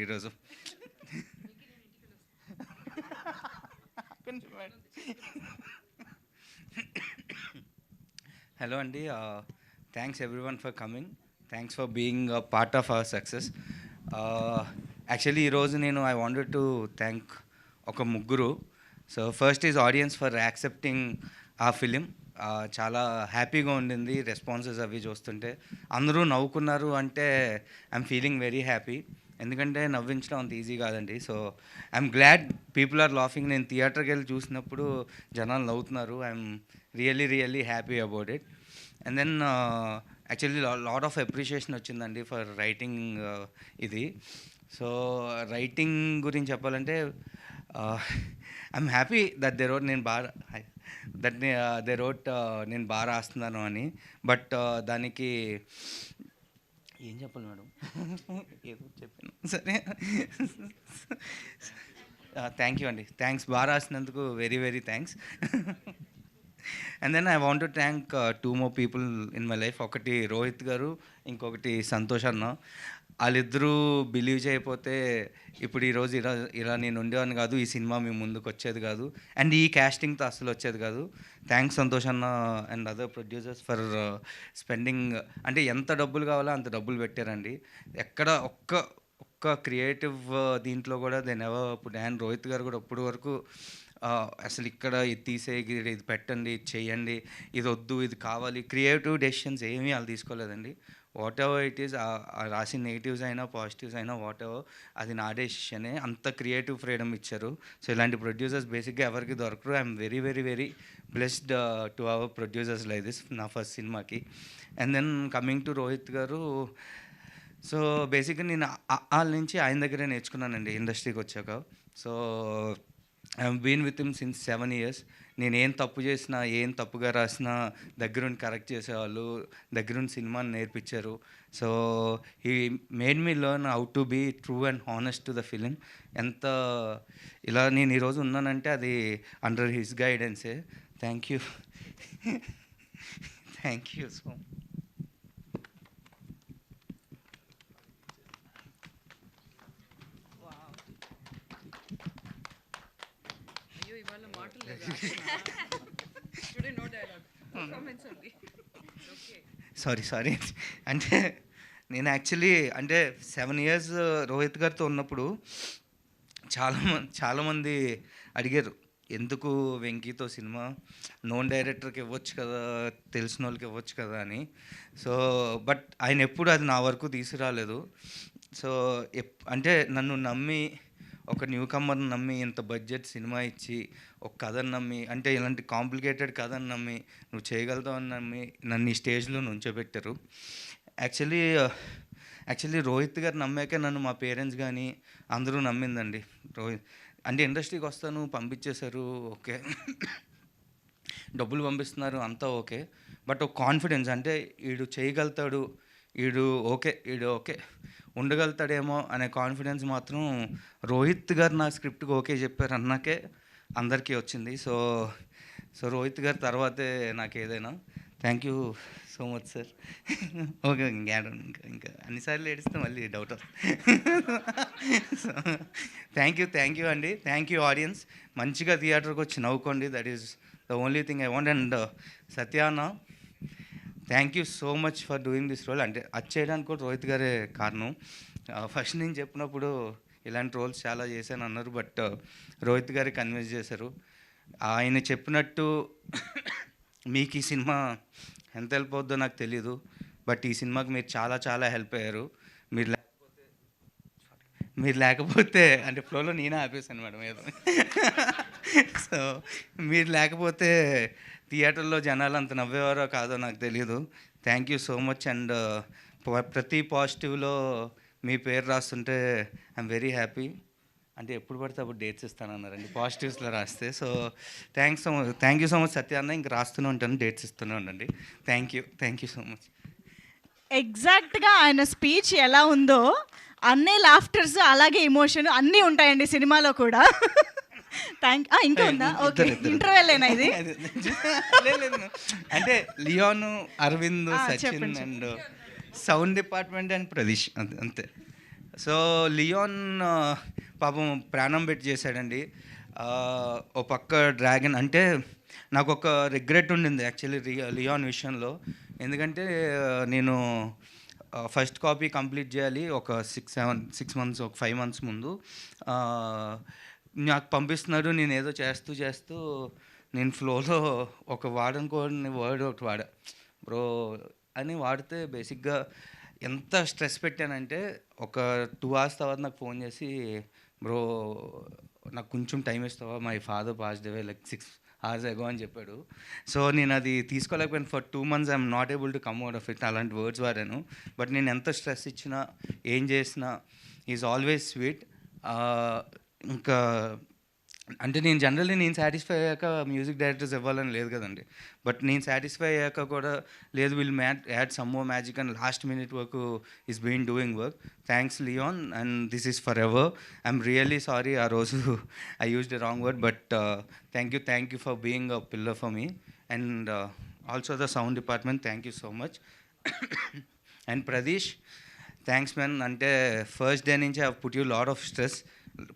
ఈరోజు హలో అండి, thanks everyone for coming. Thanks for being part of our success. Actually ఈరోజు నేను I wanted to thank ఒక ముగ్గురు. So first is audience for accepting ఆ film. చాలా హ్యాపీగా ఉండింది రెస్పాన్సెస్ అవి చూస్తుంటే. అందరూ నవ్వుకున్నారు అంటే ఐఎమ్ ఫీలింగ్ వెరీ హ్యాపీ. ఎందుకంటే నవ్వించడం అంత ఈజీ కాదండి. So I'm glad people are laughing. నేను థియేటర్కి వెళ్ళి చూసినప్పుడు జనాలు నవ్వుతున్నారు. I'm really happy about it. And then actually lot of appreciation వచ్చిందండి ఫర్ రైటింగ్ ఇది. సో రైటింగ్ గురించి చెప్పాలంటే I'm happy that they wrote నేను బాగా దే రోట్ నేను బాగా రాస్తున్నాను అని. బట్ దానికి ఏం చెప్పాలి మేడం, ఏదో చెప్పాను సరే. థ్యాంక్ యూ అండి, థ్యాంక్స్. బాగా రాసినందుకు very thanks. And then I want to thank two more people in my life. ఒకటి రోహిత్ గారు, ఇంకొకటి సంతోష్ అన్న. వాళ్ళిద్దరూ బిలీవ్ చేయకపోతే ఇప్పుడు ఈరోజు ఇలా నేను ఉండేవాడిని కాదు, ఈ సినిమా మీ ముందుకు వచ్చేది కాదు, అండ్ ఈ క్యాస్టింగ్తో అసలు వచ్చేది కాదు. థ్యాంక్స్ సంతోష్ అన్న and other producers for spending. అంటే ఎంత డబ్బులు కావాలో అంత డబ్బులు పెట్టారండి. ఎక్కడ ఒక్క క్రియేటివ్ దీంట్లో కూడా దెన్ ఎవర్ ఇప్పుడు అండ్ రోహిత్ గారు కూడా ఇప్పటి వరకు అసలు ఇక్కడ ఇది తీసేయి, ఇది పెట్టండి, ఇది చేయండి, ఇది వద్దు, ఇది కావాలి, క్రియేటివ్ డెసిషన్స్ ఏమీ వాళ్ళు తీసుకోలేదండి. వాట్ ఎవర్ ఇట్ ఈస్, రాసిన నెగిటివ్స్ అయినా పాజిటివ్స్ అయినా వాట్ ఎవర్, అది నా డెసిషనే. అంత క్రియేటివ్ ఫ్రీడమ్ ఇచ్చారు. సో ఇలాంటి ప్రొడ్యూసర్స్ బేసిక్గా ఎవరికి దొరకరు. I'm very blessed to our producers like this నా ఫస్ట్ సినిమాకి. And then coming to Rohit garu, so బేసిక్గా నేను వాళ్ళ నుంచి ఆయన దగ్గరే నేర్చుకున్నానండి ఇండస్ట్రీకి వచ్చాక. So I been with him since 7 years. నేను ఏం తప్పు చేసినా, ఏం తప్పుగా రాసినా దగ్గరుండి కరెక్ట్ చేసేవాళ్ళు, దగ్గరుండి సినిమాని నేర్పించారు. So he made me learn how to be true and honest to the film. ఎంత ఇలా నేను ఈరోజు ఉన్నానంటే అది అండర్ హిస్ గైడెన్సే. Thank you. Thank you so much. Sorry. అంటే నేను యాక్చువల్లీ అంటే 7 years రోహిత్ గారితో ఉన్నప్పుడు చాలామంది అడిగారు, ఎందుకు వెంకీతో సినిమా, నోన్ డైరెక్టర్కి ఇవ్వచ్చు కదా, తెలిసిన వాళ్ళకి ఇవ్వచ్చు కదా అని. సో బట్ ఆయన ఎప్పుడు అది నా వరకు తీసుకురాలేదు. సో అంటే నన్ను నమ్మి, ఒక న్యూ కమ్మర్ని నమ్మి, ఇంత బడ్జెట్ సినిమా ఇచ్చి, ఒక కథను నమ్మి, అంటే ఇలాంటి కాంప్లికేటెడ్ కథను నమ్మి, నువ్వు చేయగలుగుతావని నమ్మి నన్ను ఈ స్టేజ్లో నుంచోబెట్టారు. యాక్చువల్లీ రోహిత్ గారు నమ్మాకే నన్ను మా పేరెంట్స్ కానీ అందరూ నమ్మిందండి. అంటే ఇండస్ట్రీకి వస్తాను పంపించేశారు, ఓకే, డబ్బులు పంపిస్తున్నారు, అంతా ఓకే. బట్ ఒక కాన్ఫిడెన్స్, అంటే వీడు చేయగలుగుతాడు, వీడు ఓకే ఉండగలుగుతాడేమో అనే కాన్ఫిడెన్స్ మాత్రం రోహిత్ గారు నా స్క్రిప్ట్కి ఓకే చెప్పారు అన్నాకే అందరికీ వచ్చింది. సో రోహిత్ గారి తర్వాతే నాకు ఏదైనా. Thank you so much sir. Okay, ఇంకా అన్నిసార్లు ఏడిస్తే మళ్ళీ డౌట్ వస్తుంది. సో థ్యాంక్ యూ అండి. Thank you audience. మంచిగా థియేటర్కి వచ్చి నవ్వుకోండి, that is the only thing I want. And సత్యాన్న, thank you so much for doing this role. అంటే అది చేయడానికి కూడా రోహిత్ గారే కారణం. ఫస్ట్ నేను చెప్పినప్పుడు ఇలాంటి రోల్స్ చాలా చేశాను అన్నారు, బట్ రోహిత్ గారే కన్విన్స్ చేశారు. ఆయన చెప్పినట్టు మీకు ఈ సినిమా ఎంత హెల్ప్ అవుద్దో నాకు తెలీదు, బట్ ఈ సినిమాకి మీరు చాలా హెల్ప్ అయ్యారు. మీరు లేకపోతే అంటే ఫ్లోలో నేనే ఆపేశాను మేడం ఏదో. సో మీరు లేకపోతే థియేటర్లో జనాలు అంత నవ్వేవారో కాదో నాకు తెలియదు. Thank you so much. And ప్రతి పాజిటివ్లో మీ పేరు రాస్తుంటే ఐఎమ్ వెరీ హ్యాపీ. అంటే ఎప్పుడు పడితే అప్పుడు డేట్స్ ఇస్తానన్నారండి పాజిటివ్స్లో రాస్తే. So thank you so much సత్యాన్న. ఇంక రాస్తూనే ఉంటాను, డేట్స్ ఇస్తూనే ఉండండి. Thank you so much. ఎగ్జాక్ట్గా ఆయన స్పీచ్ ఎలా ఉందో అన్నీ లాఫ్టర్స్ అలాగే ఎమోషన్ అన్నీ ఉంటాయండి సినిమాలో కూడా. ఇంకా ఉందా? ఓకే, ఇంటర్వెల్లేనా ఇది? అంటే Leon, Aravind, Sachin and sound department and Pradeesh అంతే. సో లియోన్ పాపం ప్రాణం పెట్టి చేశాడండి. ఓ పక్క డ్రాగన్ అంటే నాకు ఒక రిగ్రెట్ ఉండింది యాక్చువల్లీ లియోన్ విషయంలో. ఎందుకంటే నేను ఫస్ట్ కాపీ కంప్లీట్ చేయాలి ఒక 6 మంత్స్ ఒక 5 మంత్స్ ముందు. నాకు పంపిస్తున్నారు, నేను ఏదో చేస్తూ నేను ఫ్లోలో ఒక వాడనుకోని వర్డ్ ఒకటి వాడా, బ్రో అని వాడితే బేసిక్గా ఎంత స్ట్రెస్ పెట్టానంటే ఒక 2 hours తర్వాత నాకు ఫోన్ చేసి, బ్రో నాకు కొంచెం టైం ఇస్తావా, my father passed away like 6 hours ago అని చెప్పాడు. సో నేను అది తీసుకోలేకపోయాను. For 2 months I'm not able to come out of it. అలాంటి వర్డ్స్ వాడాను. బట్ నేను ఎంత స్ట్రెస్ ఇచ్చినా ఏం చేసినా ఈజ్ ఆల్వేస్ స్వీట్. ఇంకా అంటే నేను జనరల్లీ నేను సాటిస్ఫై అయ్యాక మ్యూజిక్ డైరెక్టర్స్ ఇవ్వాలని లేదు కదండి. బట్ నేను సాటిస్ఫై అయ్యాక కూడా లేదు, will add some more magic and last minute వరకు is been doing work. Thanks Leon and this is forever. I'm really sorry ఆ రోజు I used a wrong word, but thank you for being a pillar for me and also the sound department. Thank you so much. And Pradeesh, thanks man. అంటే first day నుంచి I put you lot of stress.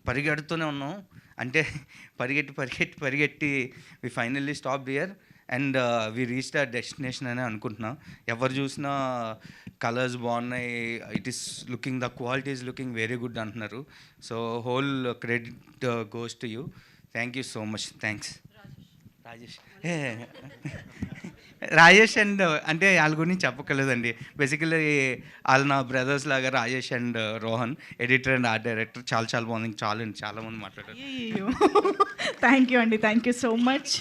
పరిగెడుతూనే ఉన్నాం, అంటే పరిగెట్టి వి finally stop here and we reached a destination అని అనుకుంటున్నాం. ఎవరు చూసినా కలర్స్ బాగున్నాయి, it is looking, the quality is looking very good అంటున్నారు. So whole credit goes to you. Thank you so much. Thanks Rajesh and అంటే వాళ్ళ గురించి చెప్పక్కర్లేదండి. బేసికలీ వాళ్ళు నా బ్రదర్స్ లాగా. Rajesh and Rohan, editor and art director. చాలా బాగుంది. చాలా మంది మాట్లాడారు. థ్యాంక్ యూ అండి, థ్యాంక్ యూ సో మచ్.